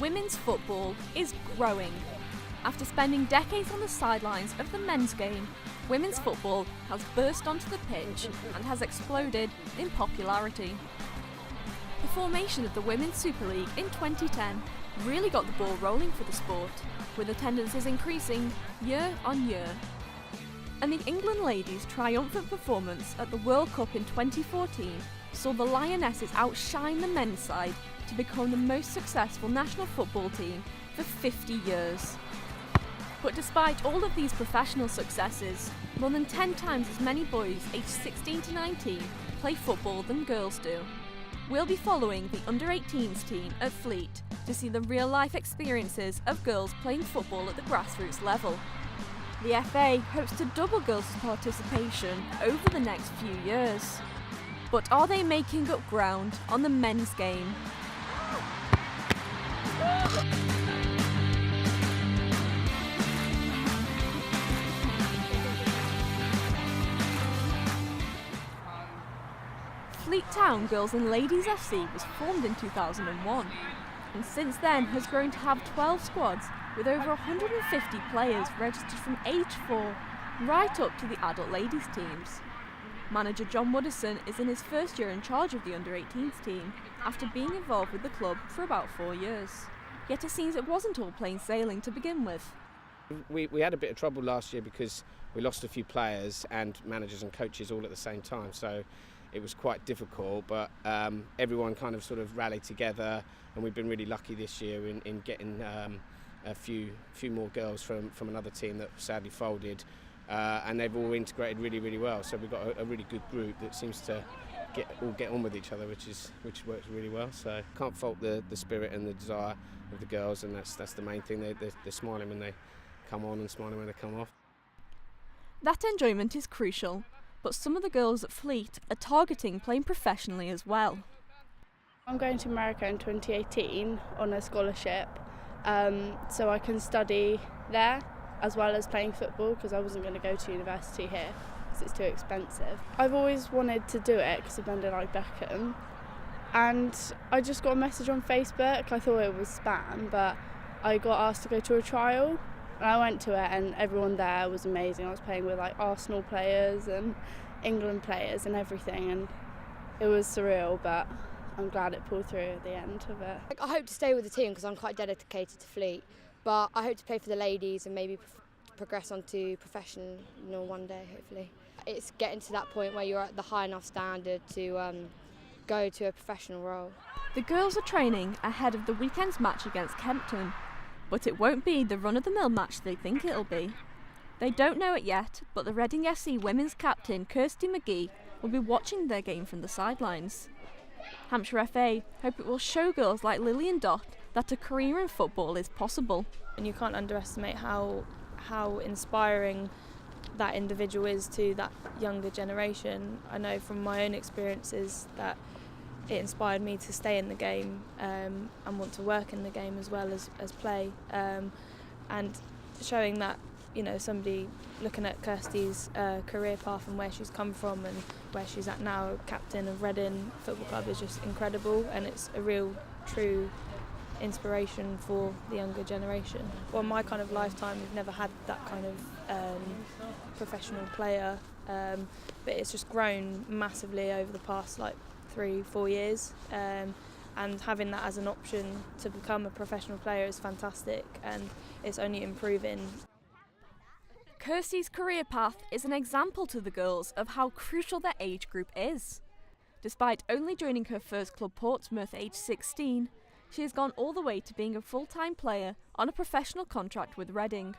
women's football is growing. After spending decades on the sidelines of the men's game, women's football has burst onto the pitch and has exploded in popularity. The formation of the Women's Super League in 2010 really got the ball rolling for the sport, with attendances increasing year on year. And the England ladies' triumphant performance at the World Cup in 2014 saw the Lionesses outshine the men's side to become the most successful national football team for 50 years. But despite all of these professional successes, more than 10 times as many boys aged 16 to 19 play football than girls do. We'll be following the under-18s team at Fleet to see the real-life experiences of girls playing football at the grassroots level. The FA hopes to double girls' participation over the next few years. But are they making up ground on the men's game? Fleet Town Girls and Ladies FC was formed in 2001, and since then has grown to have 12 squads with over 150 players registered from age 4 right up to the adult ladies teams. Manager John Woodison is in his first year in charge of the under-18s team after being involved with the club for about 4 years. Yet it seems it wasn't all plain sailing to begin with. We had a bit of trouble last year because we lost a few players and managers and coaches all at the same time, so it was quite difficult, but everyone kind of sort of rallied together, and we've been really lucky this year in getting a few more girls from another team that sadly folded, and they've all integrated really well. So we've got a really good group that seems to get on with each other, which works really well. So can't fault the spirit and the desire of the girls, and that's the main thing. They're smiling when they come on and smiling when they come off. That enjoyment is crucial, but some of the girls at Fleet are targeting playing professionally as well. I'm going to America in 2018 on a scholarship, so I can study there as well as playing football, because I wasn't going to go to university here because it's too expensive. I've always wanted to do it because of Bender like Beckham, and I just got a message on Facebook. I thought it was spam, but I got asked to go to a trial. And I went to it, and everyone there was amazing. I was playing with like Arsenal players and England players and everything, and it was surreal, but I'm glad it pulled through at the end of it. I hope to stay with the team because I'm quite dedicated to Fleet, but I hope to play for the ladies and maybe progress on to professional one day, hopefully. It's getting to that point where you're at the high enough standard to go to a professional role. The girls are training ahead of the weekend's match against Kempton, but it won't be the run-of-the-mill match they think it'll be. They don't know it yet, but the Reading SC women's captain Kirsty McGee will be watching their game from the sidelines. Hampshire FA hope it will show girls like Lillian Dott that a career in football is possible. And you can't underestimate how inspiring that individual is to that younger generation. I know from my own experiences that it inspired me to stay in the game and want to work in the game as well as play, and showing that, somebody looking at Kirsty's career path and where she's come from and where she's at now, captain of Reading Football Club, is just incredible, and it's a real true inspiration for the younger generation. Well, my kind of lifetime, we've never had that kind of professional player, but it's just grown massively over the past 3-4 years, and having that as an option to become a professional player is fantastic, and it's only improving. Kirsty's career path is an example to the girls of how crucial their age group is. Despite only joining her first club Portsmouth aged 16, she has gone all the way to being a full-time player on a professional contract with Reading.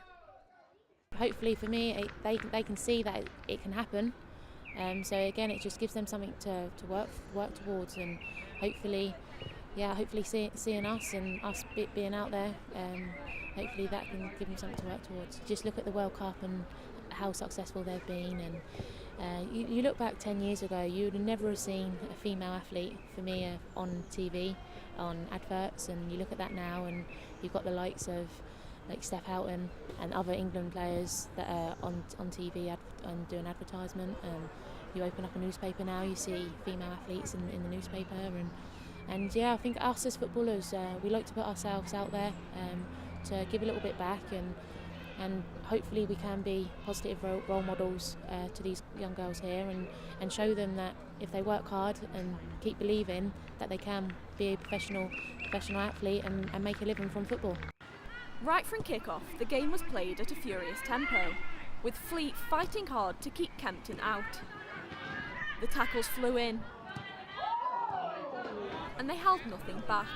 Hopefully for me, they can see that it can happen. So again, it just gives them something to work towards, and hopefully seeing us and us being out there, hopefully that can give them something to work towards. Just look at the World Cup and how successful they've been, and you look back 10 years ago, you would have never have seen a female athlete, for me, on TV, on adverts, and you look at that now, and you've got the likes of like Steph Houghton and other England players that are on TV and doing advertisement. You open up a newspaper now, you see female athletes in the newspaper, And yeah, I think us as footballers, we like to put ourselves out there to give a little bit back, and hopefully we can be positive role models to these young girls here, and show them that if they work hard and keep believing, that they can be a professional athlete and make a living from football. Right from kick-off, the game was played at a furious tempo, with Fleet fighting hard to keep Kempton out. The tackles flew in, and they held nothing back.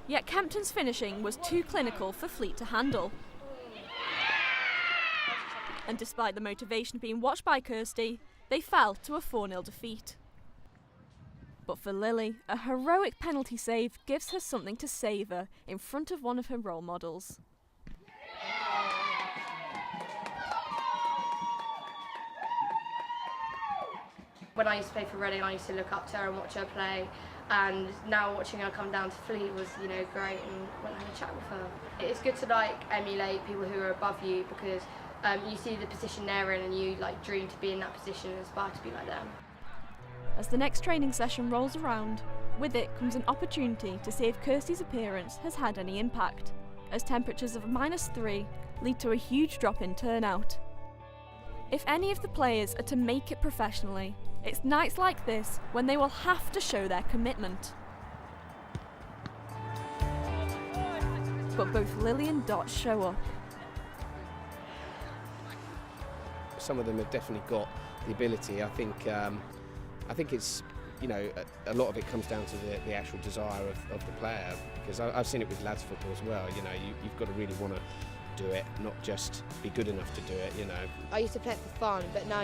Yet Kempton's finishing was too clinical for Fleet to handle. And despite the motivation being watched by Kirsty, they fell to a 4-0 defeat. But for Lily, a heroic penalty save gives her something to savour in front of one of her role models. When I used to play for Reading, I used to look up to her and watch her play, and now watching her come down to Fleet was, great, and went and had a chat with her. It's good to emulate people who are above you, because you see the position they're in and you dream to be in that position and aspire to be like them. As the next training session rolls around, with it comes an opportunity to see if Kirsty's appearance has had any impact, as temperatures of -3 lead to a huge drop in turnout. If any of the players are to make it professionally, it's nights like this when they will have to show their commitment. But both Lily and Dot show up. Some of them have definitely got the ability. I think it's, a lot of it comes down to the actual desire of the player, because I've seen it with lads football as well. You've got to really want to do it, not just be good enough to do it. I used to play it for fun, but now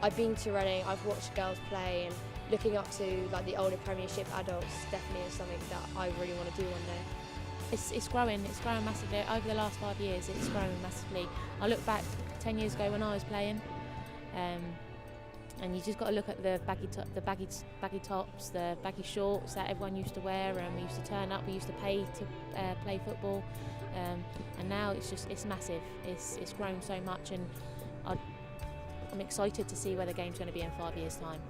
I've been to Reading, I've watched girls play, and looking up to the older Premiership adults definitely is something that I really want to do one day. It's growing massively. Over the last 5 years, it's grown massively. I look back 10 years ago when I was playing, and you just got to look at the baggy tops, the baggy shorts that everyone used to wear, and we used to turn up, we used to pay to play football, and now it's massive. It's grown so much, and I'm excited to see where the game's going to be in 5 years' time.